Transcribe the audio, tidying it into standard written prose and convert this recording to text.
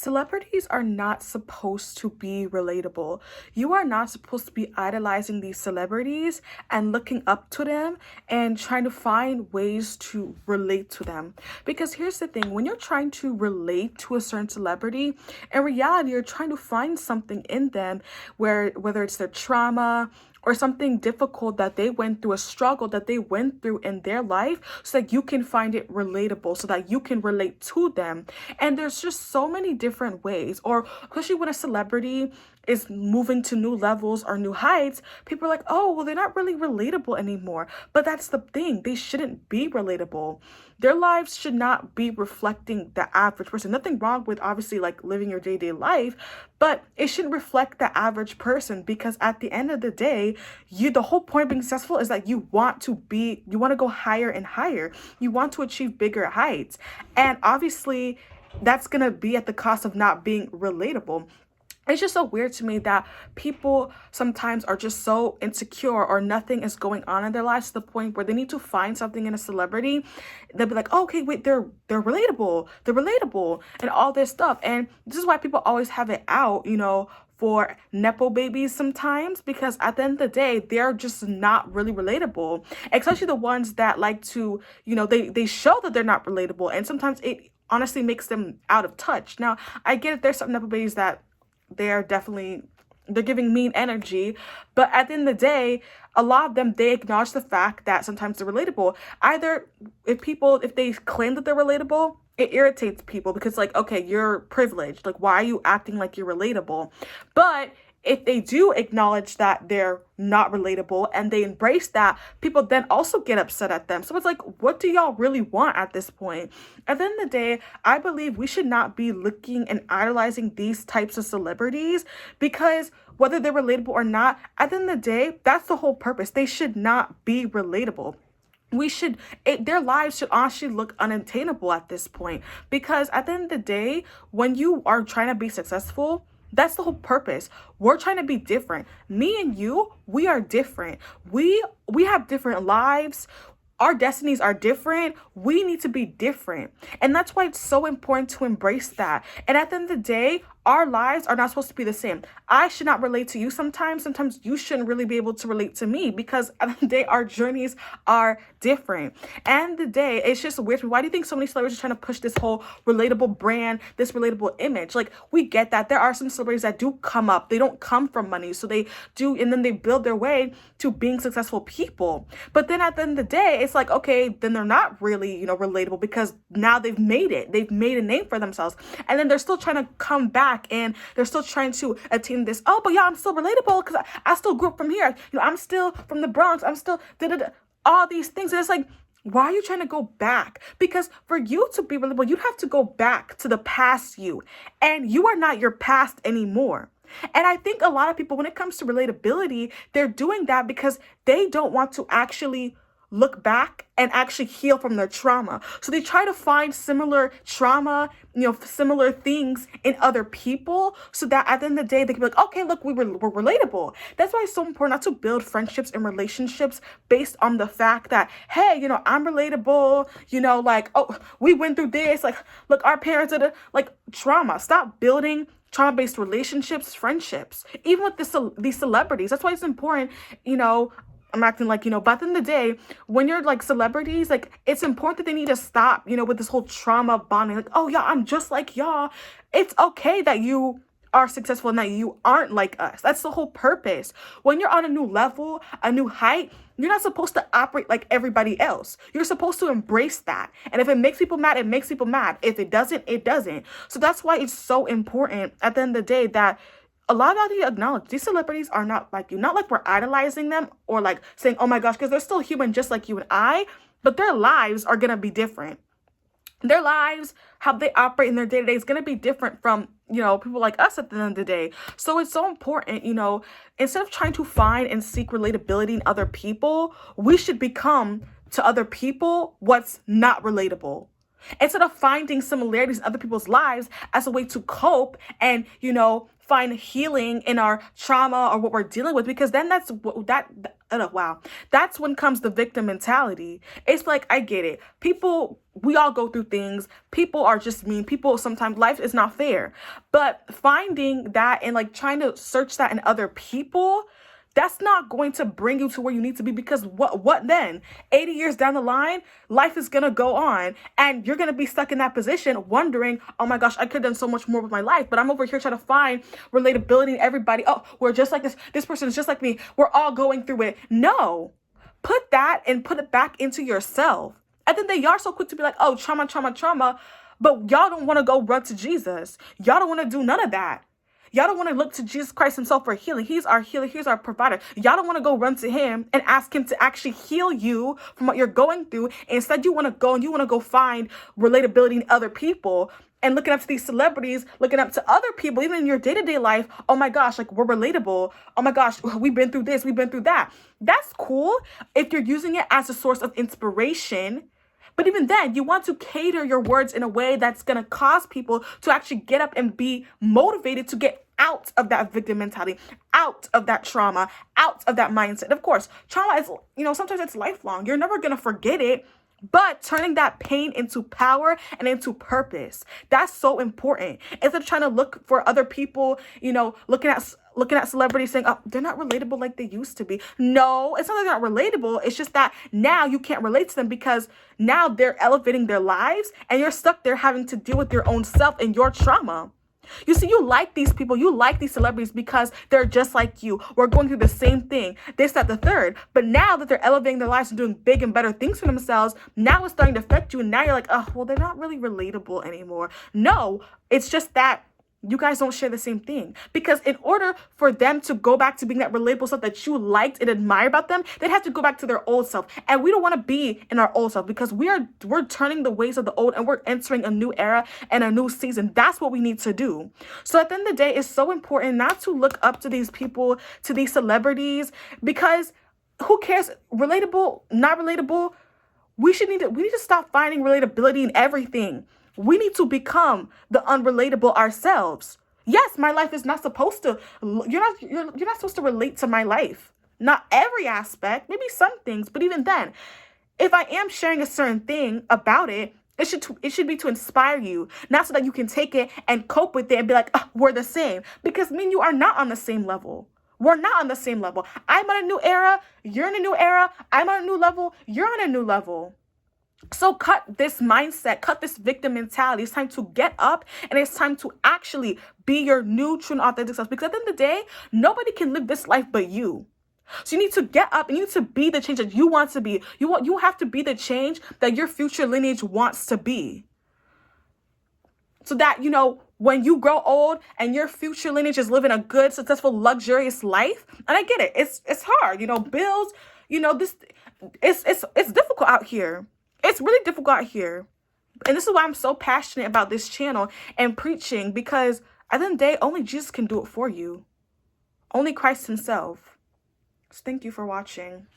Celebrities are not supposed to be relatable. You are not supposed to be idolizing these celebrities and looking up to them and trying to find ways to relate to them. Because here's the thing, when you're trying to relate to a certain celebrity, in reality, you're trying to find something in them where whether it's their trauma, or something difficult that they went through, a struggle that they went through in their life, so that you can find it relatable, so that you can relate to them. And there's just so many different ways, or especially when a celebrity is moving to new levels or new heights, people are like, oh, well, they're not really relatable anymore. But that's the thing, they shouldn't be relatable. Their lives should not be reflecting the average person. Nothing wrong with obviously like living your day-to-day life, but it shouldn't reflect the average person, because at the end of the day, the whole point of being successful is that you want to go higher and higher. You want to achieve bigger heights. And obviously that's going to be at the cost of not being relatable. It's just so weird to me that people sometimes are just so insecure, or nothing is going on in their lives to the point where they need to find something in a celebrity. They'll be like, oh, okay, wait, they're relatable, and all this stuff. And this is why people always have it out, for nepo babies sometimes, because at the end of the day, they're just not really relatable, especially the ones that like to, they show that they're not relatable, and sometimes it honestly makes them out of touch. Now, I get it, there's some nepo babies that they're giving mean energy, but at the end of the day, a lot of them, they acknowledge the fact that sometimes they're relatable. Either if they claim that they're relatable, it irritates people, because like, okay, you're privileged, like why are you acting like you're relatable? But if they do acknowledge that they're not relatable and they embrace that, people then also get upset at them. So it's like, what do y'all really want at this point? At the end of the day, I believe we should not be looking and idolizing these types of celebrities, because whether they're relatable or not, at the end of the day, that's the whole purpose. They should not be relatable. Their lives should honestly look unattainable at this point, because at the end of the day, when you are trying to be successful, that's the whole purpose. We're trying to be different. Me and you, we are different. We have different lives. Our destinies are different. We need to be different. And that's why it's so important to embrace that. And at the end of the day, our lives are not supposed to be the same. I should not relate to you sometimes. Sometimes you shouldn't really be able to relate to me, because at the end of the day, our journeys are different. And the day, it's just weird to me. Why do you think so many celebrities are trying to push this whole relatable brand, this relatable image? Like, we get that. There are some celebrities that do come up. They don't come from money. So they do, and then they build their way to being successful people. But then at the end of the day, it's like, okay, then they're not really, relatable, because now they've made it. They've made a name for themselves. And then they're still trying to come back, and they're still trying to attain this. Oh, but yeah, I'm still relatable because I still grew up from here. I'm still from the Bronx. I'm still all these things. And it's like, why are you trying to go back? Because for you to be relatable, you'd have to go back to the past you, and you are not your past anymore. And I think a lot of people, when it comes to relatability, they're doing that because they don't want to actually look back and actually heal from their trauma. So they try to find similar trauma, similar things in other people, so that at the end of the day, they can be like, okay, look, we're relatable. That's why it's so important not to build friendships and relationships based on the fact that, hey, I'm relatable, like, oh, we went through this, like, look, our parents did like trauma. Stop building trauma-based relationships, friendships, even with these celebrities. That's why it's important, I'm acting like, but at the end of the day, when you're like celebrities, like, it's important that they need to stop, with this whole trauma bonding. Like, oh yeah, I'm just like y'all. It's okay that you are successful and that you aren't like us. That's the whole purpose. When you're on a new level, a new height, you're not supposed to operate like everybody else. You're supposed to embrace that. And if it makes people mad, it makes people mad. If it doesn't, it doesn't. So that's why it's so important at the end of the day that a lot of you acknowledge these celebrities are not like you. Not like we're idolizing them or like saying, oh my gosh, because they're still human just like you and I, but their lives are going to be different. Their lives, how they operate in their day-to-day is going to be different from, people like us at the end of the day. So it's so important, instead of trying to find and seek relatability in other people, we should become to other people what's not relatable. Instead of finding similarities in other people's lives as a way to cope and, find healing in our trauma or what we're dealing with, because then that's when comes the victim mentality. It's like, I get it. People, we all go through things. People are just mean. People, sometimes life is not fair. But finding that and like trying to search that in other people, that's not going to bring you to where you need to be, because what then? 80 years down the line, life is going to go on and you're going to be stuck in that position wondering, oh my gosh, I could have done so much more with my life, but I'm over here trying to find relatability in everybody. Oh, we're just like this. This person is just like me. We're all going through it. No, put that and put it back into yourself. And then they are so quick to be like, oh, trauma, trauma, trauma. But y'all don't want to go run to Jesus. Y'all don't want to do none of that. Y'all don't want to look to Jesus Christ himself for healing. He's our healer. He's our provider. Y'all don't want to go run to him and ask him to actually heal you from what you're going through. Instead, you want to go and you want to go find relatability in other people and looking up to these celebrities, looking up to other people, even in your day-to-day life. Oh my gosh, like, we're relatable. Oh my gosh, we've been through this. We've been through that. That's cool if you're using it as a source of inspiration. But even then, you want to cater your words in a way that's going to cause people to actually get up and be motivated to get out of that victim mentality, out of that trauma, out of that mindset. Of course, trauma is, sometimes it's lifelong. You're never going to forget it. But turning that pain into power and into purpose, that's so important. Instead of trying to look for other people, looking at celebrities saying, oh, they're not relatable like they used to be. No, it's not that they're not relatable. It's just that now you can't relate to them because now they're elevating their lives and you're stuck there having to deal with your own self and your trauma. You see, you like these people, you like these celebrities because they're just like you. We're going through the same thing, this, that, the third. But now that they're elevating their lives and doing big and better things for themselves, now it's starting to affect you. And now you're like, oh, well, they're not really relatable anymore. No, it's just that you guys don't share the same thing. Because in order for them to go back to being that relatable stuff that you liked and admire about them, they'd have to go back to their old self. And we don't want to be in our old self because we're turning the ways of the old and we're entering a new era and a new season. That's what we need to do. So at the end of the day, it's so important not to look up to these people, to these celebrities, because who cares? Relatable, not relatable. We need to stop finding relatability in everything. We need to become the unrelatable ourselves. Yes, my life is not supposed to, you're not supposed to relate to my life. Not every aspect, maybe some things, but even then, if I am sharing a certain thing about it, it should be to inspire you, not so that you can take it and cope with it and be like, oh, we're the same. Because me and you are not on the same level. We're not on the same level. I'm on a new era. You're in a new era. I'm on a new level. You're on a new level. So cut this mindset, cut this victim mentality. It's time to get up and it's time to actually be your new, true, and authentic self. Because at the end of the day, nobody can live this life but you. So you need to get up and you need to be the change that you want to be. You have to be the change that your future lineage wants to be. So that, when you grow old and your future lineage is living a good, successful, luxurious life. And I get it. It's hard, bills, it's difficult out here. It's really difficult out here. And this is why I'm so passionate about this channel and preaching, because at the end of the day, only Jesus can do it for you. Only Christ himself. So thank you for watching.